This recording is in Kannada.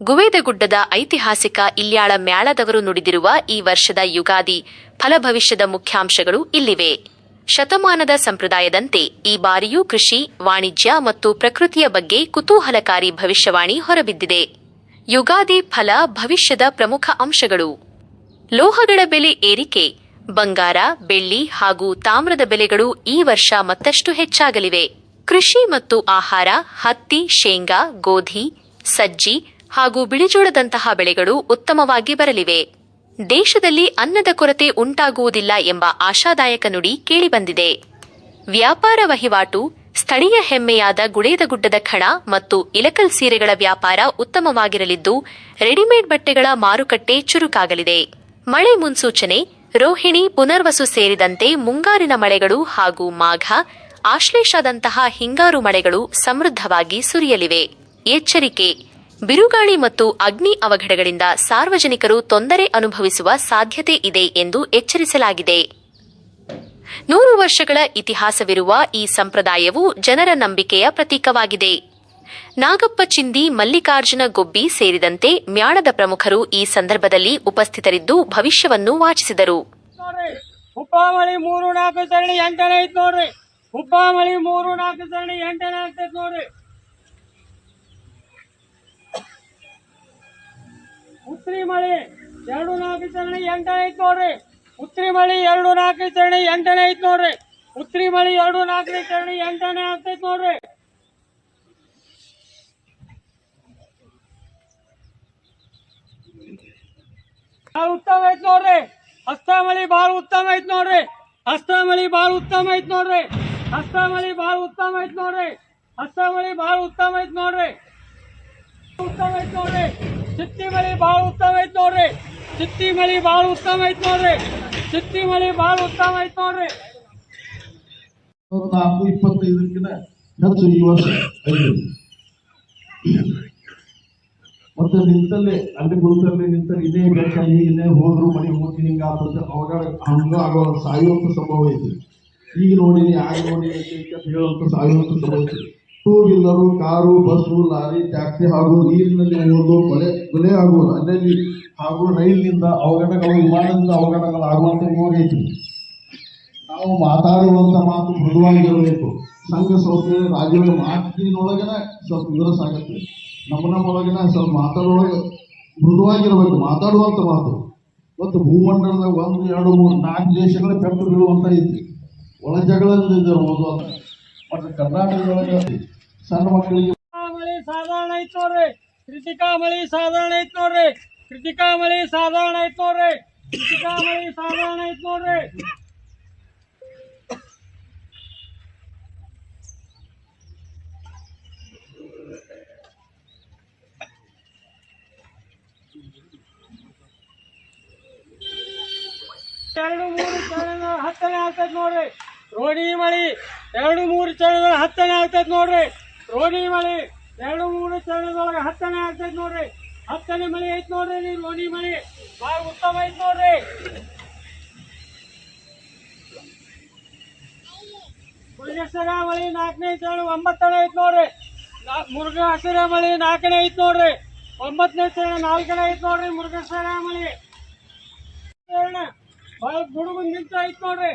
ಗುವೇದಗುಡ್ಡದ ಐತಿಹಾಸಿಕ ಇಲ್ಯಾಳ ಮ್ಯಾಳದವರು ನುಡಿದಿರುವ ಈ ವರ್ಷದ ಯುಗಾದಿ ಫಲಭವಿಷ್ಯದ ಮುಖ್ಯಾಂಶಗಳು ಇಲ್ಲಿವೆ. ಶತಮಾನದ ಸಂಪ್ರದಾಯದಂತೆ ಈ ಬಾರಿಯೂ ಕೃಷಿ, ವಾಣಿಜ್ಯ ಮತ್ತು ಪ್ರಕೃತಿಯ ಬಗ್ಗೆ ಕುತೂಹಲಕಾರಿ ಭವಿಷ್ಯವಾಣಿ ಹೊರಬಿದ್ದಿದೆ. ಯುಗಾದಿ ಫಲ ಭವಿಷ್ಯದ ಪ್ರಮುಖ ಅಂಶಗಳು: ಲೋಹಗಳ ಬೆಲೆ ಏರಿಕೆ, ಬಂಗಾರ, ಬೆಳ್ಳಿ ಹಾಗೂ ತಾಮ್ರದ ಬೆಲೆಗಳು ಈ ವರ್ಷ ಮತ್ತಷ್ಟು ಹೆಚ್ಚಾಗಲಿವೆ. ಕೃಷಿ ಮತ್ತು ಆಹಾರ, ಹತ್ತಿ, ಶೇಂಗಾ, ಗೋಧಿ, ಸಜ್ಜಿ ಹಾಗೂ ಬಿಳಿಜೋಳದಂತಹ ಬೆಳೆಗಳು ಉತ್ತಮವಾಗಿ ಬರಲಿವೆ. ದೇಶದಲ್ಲಿ ಅನ್ನದ ಕೊರತೆ ಉಂಟಾಗುವುದಿಲ್ಲ ಎಂಬ ಆಶಾದಾಯಕ ನುಡಿ ಕೇಳಿಬಂದಿದೆ. ವ್ಯಾಪಾರ ವಹಿವಾಟು: ಸ್ಥಳೀಯ ಹೆಮ್ಮೆಯಾದ ಗುಳೇದಗುಡ್ಡದ ಖಣ ಮತ್ತು ಇಲಕಲ್ ಸೀರೆಗಳ ವ್ಯಾಪಾರ ಉತ್ತಮವಾಗಿರಲಿದ್ದು, ರೆಡಿಮೇಡ್ ಬಟ್ಟೆಗಳ ಮಾರುಕಟ್ಟೆ ಚುರುಕಾಗಲಿದೆ. ಮಳೆ ಮುನ್ಸೂಚನೆ: ರೋಹಿಣಿ, ಪುನರ್ವಸು ಸೇರಿದಂತೆ ಮುಂಗಾರಿನ ಮಳೆಗಳು ಹಾಗೂ ಮಾಘ, ಆಶ್ಲೇಷದಂತಹ ಹಿಂಗಾರು ಮಳೆಗಳು ಸಮೃದ್ಧವಾಗಿ ಸುರಿಯಲಿವೆ. ಎಚ್ಚರಿಕೆ: ಬಿರುಗಾಳಿ ಮತ್ತು ಅಗ್ನಿ ಅವಘಡಗಳಿಂದ ಸಾರ್ವಜನಿಕರು ತೊಂದರೆ ಅನುಭವಿಸುವ ಸಾಧ್ಯತೆ ಇದೆ ಎಂದು ಎಚ್ಚರಿಸಲಾಗಿದೆ. 100 ವರ್ಷಗಳ ಇತಿಹಾಸವಿರುವ ಈ ಸಂಪ್ರದಾಯವು ಜನರ ನಂಬಿಕೆಯ ಪ್ರತೀಕವಾಗಿದೆ. ನಾಗಪ್ಪ ಚಿಂದಿ, ಮಲ್ಲಿಕಾರ್ಜುನ ಗೊಬ್ಬಿ ಸೇರಿದಂತೆ ಮ್ಯಾಳದ ಪ್ರಮುಖರು ಈ ಸಂದರ್ಭದಲ್ಲಿ ಉಪಸ್ಥಿತರಿದ್ದು ಭವಿಷ್ಯವನ್ನು ವಾಚಿಸಿದರು. ಹುಬ್ಬಾಮಳಿ 3-4 ಸರಣಿ 8ನೇ ಐತ್ ನೋಡ್ರಿ. ಹುಬ್ಬಾಮಳಿ 3-4 ಸರಣಿ 8ನೇ ಆಗ್ತೈತ್ ನೋಡ್ರಿ. ಉತ್ರಿ ಮಳಿ 2-4 ಸರಣಿ 8ನೇ ಐತ್ ನೋಡ್ರಿ. ಉತ್ರಿ ಮಳಿ 2-4 ಸರಣಿ 8ನೇ ಐತ್ ನೋಡ್ರಿ. ಉತ್ರಿ ಮಳಿ 2-4 ಸರಣಿ 8ನೇ ಆಗ್ತೈತ್ ನೋಡ್ರಿ. ಭಾಳ ಉತ್ತಮ ಐತ್ ನೋಡ್ರಿ. ಹಸ್ತಾಮಳಿ ಭಾಳ ಉತ್ತಮ ಐತ್ ನೋಡ್ರಿ. ಹಸ್ತಾಮಳಿ ಭಾಳ ಉತ್ತಮ ಐತ್ ನೋಡ್ರಿ. ಹಸ್ತಾಮಳಿ ಭಾಳ ಉತ್ತಮ ಐತ್ ನೋಡ್ರಿ. ಹಸ್ತಾಮಳಿ ಭಾಳ ಉತ್ತಮ ಐತ್ ನೋಡ್ರಿ. ಉತ್ತಮ ಐತ್ ನೋಡ್ರಿ. ಚಿತ್ತಿ ಮಳಿ ಭಾಳ ಉತ್ತಮ ಐತ್ ನೋಡ್ರಿ. ಚಿತ್ತಿ ಮಳಿ ಭಾಳ ಉತ್ತಮ ಐತ್ ನೋಡ್ರಿ. ಚಿತ್ತಿ ಮಳಿ ಭಾಳ ಉತ್ತಮ ಐತ್ ನೋಡ್ರಿ. 25ಕ್ಕಿಂತ ಹೆಚ್ಚು ಈ ವರ್ಷ ಮತ್ತೆ ನಿಂತಲ್ಲೇ ಅಲ್ಲಿ ಗುರುತಲ್ಲಿ ನಿಂತಲ್ಲಿ ಇದೇ ಬೆಟ್ಟಲ್ಲಿ ಇಲ್ಲೇ ಹೋದ್ರು ಮನೆ ಹೋಗಿ ಹಿಂಗೆ ಆಗ್ತದೆ. ಅವಾಗ ಹಂಗ ಆಗೋ ಸಾಯುವಂತ ಸಂಭವ ಐತಿ. ಈಗ ನೋಡಿನಿ ಆಗ ನೋಡಿನಿ ಹೇಳುವಂತ ಸಾಯುವಂತ ಸಂಭವ ಐತಿ. Two wheeler, car, bus, lorry, taxi ಹಾಗೂ ನೀರಿನಲ್ಲಿ ಹೋಗೋದು, ಕೊಲೆ ಆಗುವುದು ಅಲ್ಲಲ್ಲಿ ಹಾಗೂ ರೈಲಿನಿಂದ ಅವಘಡಗಳು, ವಿಮಾನದಿಂದ ಅವಘಡಗಳು ಆಗುವಂತ ಹೋಗೈತಿ. ನಾವು ಮಾತಾಡುವಂತ ಮಾತು ಮೃದುವಾಗಿರಬೇಕು. ಸಂಘ ಸಂಸ್ಥೆ ರಾಜ್ಯಗಳ ಮಾತಿನೊಳಗನ ಸ್ವಲ್ಪ ವಿವರಿಸಾಗತ್ತೆ. ನಮ್ಮೊಳಗಿನ ಸ್ವಲ್ಪ ಮಾತಾಡೋಳಗೆ ಮೃದುವಾಗಿರಬೇಕು. ಮಾತಾಡುವಂತ ಮಾತು ಮತ್ತು ಭೂಮಂಡಲದ 1, 2, 3, 4 ದೇಶಗಳ ಪೆಟ್ಟು ಬೀಳುವಂತ ಐತಿ. ಒಳ ಜಗಳದಿರಬಹುದು. ಮತ್ತು ಕರ್ನಾಟಕದೊಳಗೆ ಸಣ್ಣ ಮಕ್ಕಳಿಗೆ ಮಳಿ ಸಾಧಾರಣ ಐತ್ ನೋಡ್ರಿ. ಕೃತಿಕಾ ಮಳಿ ಸಾಧಾರಣ ಐತ್ ನೋಡ್ರಿ. ಕೃತಿಕಾ ಮಳಿ ಸಾಧಾರಣ ಐತ್ ನೋಡ್ರಿ. ಕೃತಿಕಾ ಮಳಿ ಸಾಧಾರಣ ಐತ್ ನೋಡ್ರಿ. ಎರಡು ಮೂರು ಚರಣಗಳ 10ನೇ ಆಗ್ತೈತ್ ನೋಡ್ರಿ. ರೋಹಿಣಿ ಮಳಿ 2-3 ಚರಣಗಳ 10ನೇ ಆಗ್ತೈತ್ ನೋಡ್ರಿ. ರೋಹಿಣಿ ಮಳಿ 2-3 ಚರಣದೊಳಗೆ 10ನೇ ಆಗ್ತೈತ್ ನೋಡ್ರಿ. 10ನೇ ಮಳಿ ಐತ್ ನೋಡ್ರಿ. ನೀವು ರೋಹಿಣಿ ಮಳಿ ಭಾಳ ಉತ್ತಮ ಐತ್ ನೋಡ್ರಿ. ಮುರುಘೇಶ್ವರ ಮಳಿ 4ನೇ ಚರಣ 9ನೇ ಐತ್ ನೋಡ್ರಿ. ಮುರುಘೇಶ್ವರ ಮಳಿ 4ನೇ ಐತ್ ನೋಡ್ರಿ. 9ನೇ ಚರಣ 4ನೇ ಐತ್ ನೋಡ್ರಿ. ಮುರುಘೇಶ್ವರ ಮಳಿ ಭಾಳ ಗುಡುಗು ನಿಂತ ಐತ್ ನೋಡ್ರಿ.